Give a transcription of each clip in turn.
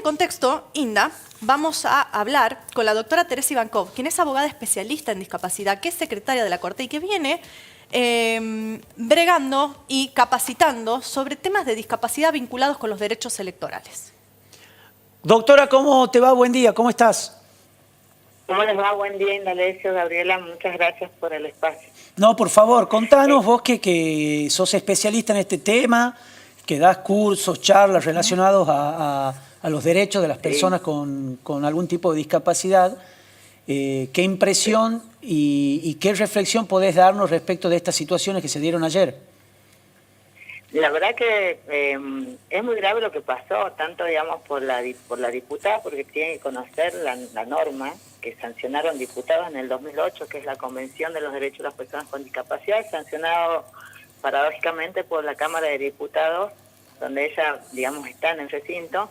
contexto, Inda, vamos a hablar con la doctora Teresa Ivankov, quien es abogada especialista en discapacidad, que es secretaria de la Corte y que viene bregando y capacitando sobre temas de discapacidad vinculados con los derechos electorales. Doctora, ¿cómo te va? Buen día, ¿cómo estás? ¿Cómo les va? Buen día, Indalecio, Gabriela, muchas gracias por el espacio. No, por favor, contanos vos que sos especialista en este tema, que das cursos, charlas relacionados a los derechos de las personas con algún tipo de discapacidad. ¿Qué impresión y qué reflexión podés darnos respecto de estas situaciones que se dieron ayer? La verdad que es muy grave lo que pasó, tanto digamos por la diputada, porque tiene que conocer la norma que sancionaron diputados en el 2008, que es la Convención de los Derechos de las Personas con Discapacidad, sancionado paradójicamente por la Cámara de Diputados, donde ella, digamos, está en el recinto,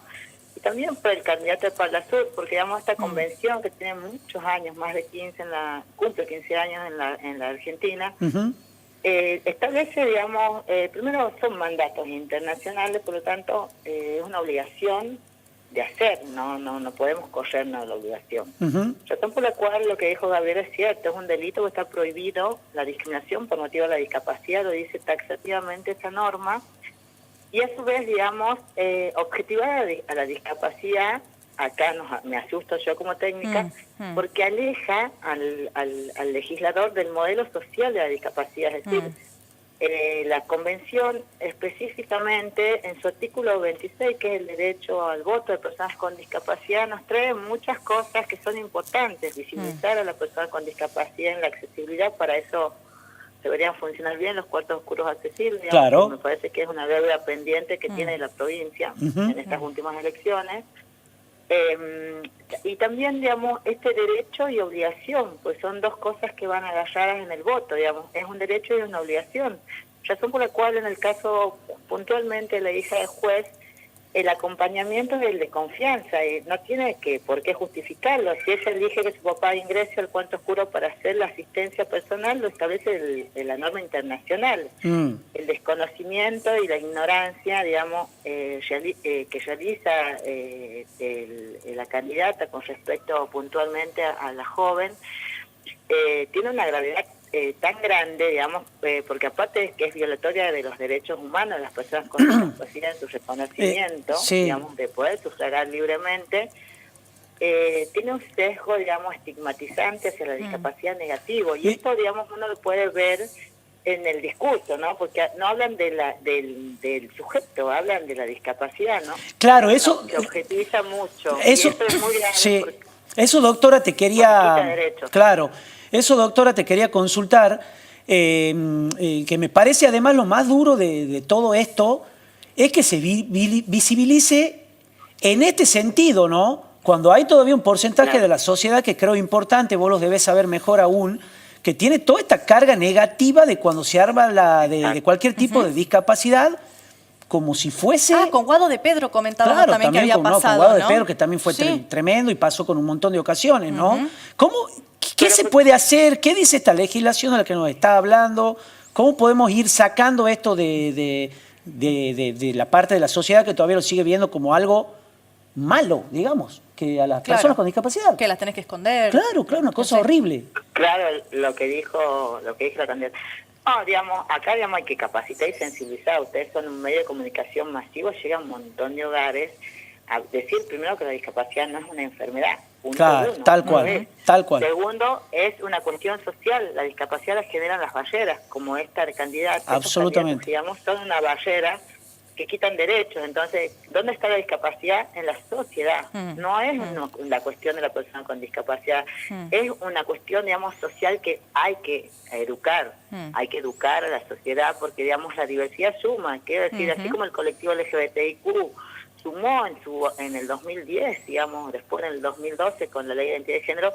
y también por el candidato de Palasur, porque digamos esta convención que tiene muchos años, más de 15 cumple 15 años en la Argentina, establece, digamos, primero son mandatos internacionales, por lo tanto es una obligación de hacer, no podemos corrernos de la obligación. Razón por la cual lo que dijo Gabriel es cierto, es un delito que está prohibido la discriminación por motivo de la discapacidad, lo dice taxativamente esa norma, y a su vez, digamos, objetivar a la discapacidad, acá me asusto yo como técnica, porque aleja al legislador del modelo social de la discapacidad, es decir, la Convención específicamente en su artículo 26, que es el derecho al voto de personas con discapacidad, nos trae muchas cosas que son importantes, visibilizar a la persona con discapacidad en la accesibilidad, para eso deberían funcionar bien los cuartos oscuros accesibles, digamos, claro. me parece que es una deuda pendiente que tiene la provincia en estas últimas elecciones. Y también, digamos, este derecho y obligación, pues son dos cosas que van agarradas en el voto, digamos, es un derecho y una obligación, razón por la cual en el caso puntualmente de la hija del juez, el acompañamiento es el de confianza, y no tiene por qué justificarlo. Si ella elige que su papá ingrese al cuarto oscuro para hacer la asistencia personal, lo establece la norma internacional. El desconocimiento y la ignorancia, digamos, que realiza la candidata con respecto puntualmente a la joven, tiene una gravedad tan grande, digamos, porque aparte es que es violatoria de los derechos humanos de las personas con discapacidad en su reconocimiento, digamos, de poder sufragar libremente, tiene un sesgo, digamos, estigmatizante hacia la discapacidad negativo, y esto, digamos, uno lo puede ver en el discurso, ¿no? Porque no hablan del sujeto, hablan de la discapacidad, ¿no? Claro, eso... Que objetiviza mucho, eso, y eso es muy grave. Eso, doctora, te quería... Claro, eso, doctora, te quería consultar, que me parece además lo más duro de todo esto, es que se visibilice en este sentido, ¿no? Cuando hay todavía un porcentaje de la sociedad que creo importante, vos los debés saber mejor aún, que tiene toda esta carga negativa de cuando se arma de cualquier tipo de discapacidad, como si fuese... con Guado de Pedro comentábamos también que había pasado, con Guado de Pedro, que también fue tremendo y pasó con un montón de ocasiones, ¿no? ¿Qué se puede hacer? ¿Qué dice esta legislación de la que nos está hablando? ¿Cómo podemos ir sacando esto de la parte de la sociedad que todavía lo sigue viendo como algo malo, digamos, que a las personas con discapacidad? Que las tenés que esconder. Claro, una cosa horrible. Claro, lo que dijo la candidata. No, digamos, acá digamos hay que capacitar y sensibilizar. Ustedes son un medio de comunicación masivo, llega a un montón de hogares a decir primero que la discapacidad no es una enfermedad. Claro, tal cual. Segundo, es una cuestión social. La discapacidad la generan las barreras, como esta candidata. Absolutamente. Digamos, son una barrera que quitan derechos. Entonces, ¿dónde está la discapacidad? En la sociedad. No es la cuestión de la persona con discapacidad. Es una cuestión, digamos, social que hay que educar. Hay que educar a la sociedad porque, digamos, la diversidad suma. Quiero decir, así como el colectivo LGBTIQ sumó en el 2010, digamos, después en el 2012 con la Ley de Identidad de Género,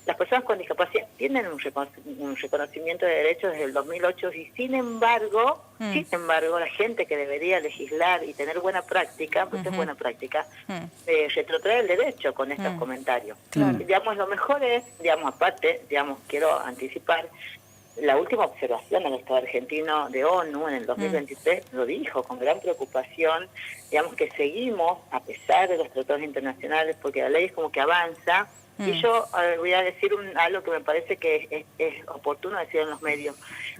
las personas con discapacidad tienen un reconocimiento de derechos desde el 2008 y sin embargo, la gente que debería legislar y tener buena práctica, pues es buena práctica, retrotrae el derecho con estos comentarios. Digamos, lo mejor es, digamos, aparte, digamos, quiero anticipar, la última observación del Estado argentino de ONU en el 2023 lo dijo con gran preocupación, digamos que seguimos, a pesar de los tratados internacionales, porque la ley es como que avanza, y yo voy a decir algo que me parece que es oportuno decir en los medios.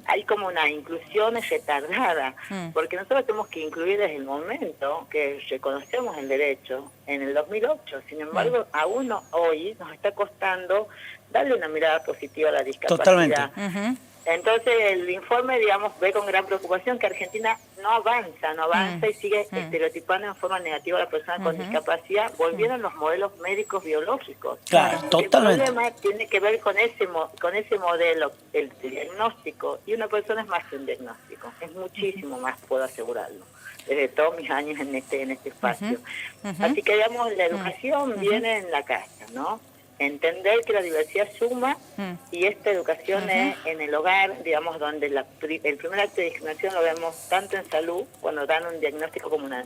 Hay como una inclusión retardada, porque nosotros tenemos que incluir desde el momento que reconocemos el derecho en el 2008. Sin embargo, aún hoy nos está costando darle una mirada positiva a la discapacidad. Totalmente. Entonces el informe, digamos, ve con gran preocupación que Argentina no avanza y sigue estereotipando en forma negativa a la persona con discapacidad, volviendo a los modelos médicos biológicos. Claro, totalmente. El problema tiene que ver con ese modelo, el diagnóstico, y una persona es más que un diagnóstico, es muchísimo más, puedo asegurarlo, desde todos mis años en este espacio. Así que, digamos, la educación viene en la casa, ¿no? Entender que la diversidad suma y esta educación es en el hogar, digamos, donde el primer acto de discriminación lo vemos tanto en salud, cuando dan un diagnóstico como una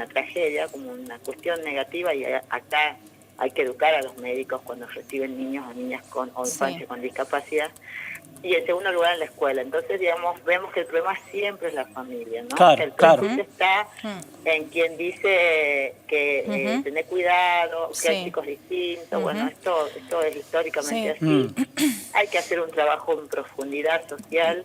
tragedia, como una cuestión negativa, y acá hay que educar a los médicos cuando reciben niños o niñas o infancia con discapacidad, y en segundo lugar en la escuela. Entonces, digamos, vemos que el problema siempre es la familia, ¿no? Claro, que el claro. prejuicio está en quien dice que tener cuidado, que hay chicos distintos. Bueno, esto es históricamente así. Hay que hacer un trabajo en profundidad social,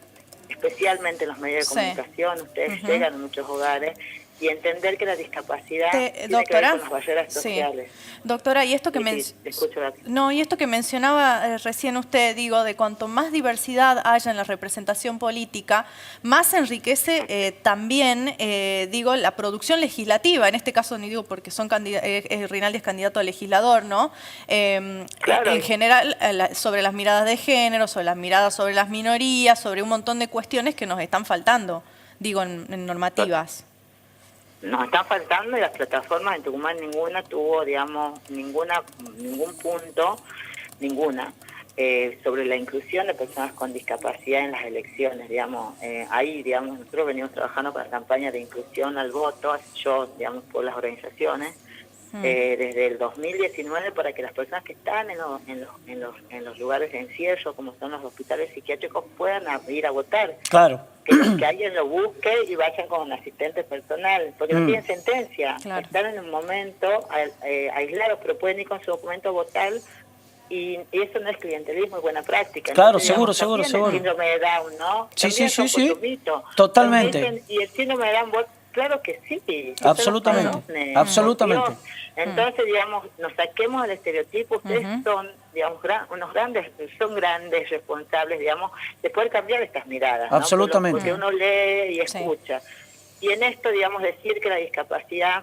especialmente en los medios de comunicación. Ustedes llegan a muchos hogares, y entender que la discapacidad tiene que ver con las barreras sociales. Doctora, y esto que y esto que mencionaba recién usted, digo, de cuanto más diversidad haya en la representación política, más enriquece también, digo, la producción legislativa. En este caso, ni digo porque Rinaldi es candidato a legislador, ¿no? Claro. En general, sobre las miradas de género, sobre las miradas sobre las minorías, sobre un montón de cuestiones que nos están faltando, digo, en normativas. Nos están faltando, y las plataformas en Tucumán ninguna tuvo, digamos, ningún punto, sobre la inclusión de personas con discapacidad en las elecciones, digamos. Ahí, digamos, nosotros venimos trabajando con la campaña de inclusión al voto, yo, digamos, por las organizaciones, desde el 2019, para que las personas que están en los lugares de encierro, como son los hospitales psiquiátricos, puedan ir a votar. Claro. Que alguien lo busque y vayan con un asistente personal, porque no tienen sentencia. Claro. Están en un momento aislados, pero pueden ir con su documento a votar, y eso no es clientelismo, es buena práctica. Claro, entonces, seguro. El síndrome de Down, ¿no? Sí. Totalmente. Y el síndrome de Down, claro que sí. Absolutamente. Entonces, digamos, nos saquemos del estereotipo. Ustedes son, digamos, son grandes responsables, digamos, de poder cambiar estas miradas, ¿no? Absolutamente. Porque uno lee y escucha. Y en esto, digamos, decir que la discapacidad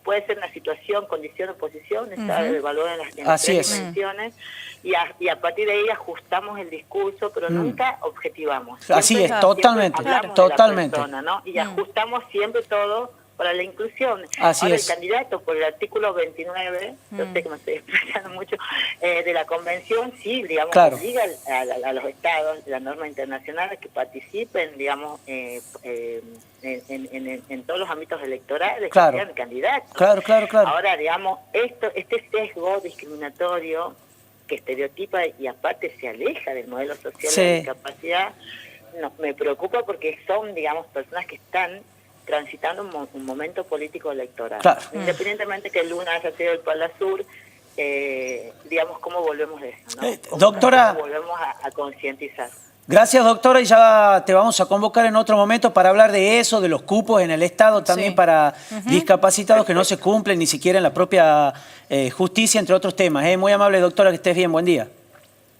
puede ser una situación, condición o posición, está evaluada en las tres dimensiones, y a partir de ahí ajustamos el discurso, pero nunca objetivamos. Así es, totalmente, totalmente. De la persona, ¿no? Y ajustamos siempre todo para la inclusión. Así Ahora, es. el candidato por el artículo 29, yo sé que me estoy explicando mucho, de la convención, sí, digamos, obliga a los estados, la norma internacional, que participen, digamos, en todos los ámbitos electorales, que sean candidatos. Claro. Ahora, digamos, este sesgo discriminatorio que estereotipa y aparte se aleja del modelo social de la discapacidad, me preocupa, porque son, digamos, personas que están transitando un momento político electoral. Claro. Independientemente que el Luna haya sido el Pala Sur, digamos, ¿cómo volvemos de eso, no? Doctora, ¿Cómo volvemos a concientizar? Gracias, doctora, y ya te vamos a convocar en otro momento para hablar de eso, de los cupos en el Estado también para discapacitados que no se cumplen ni siquiera en la propia justicia, entre otros temas. Muy amable, doctora, que estés bien, buen día.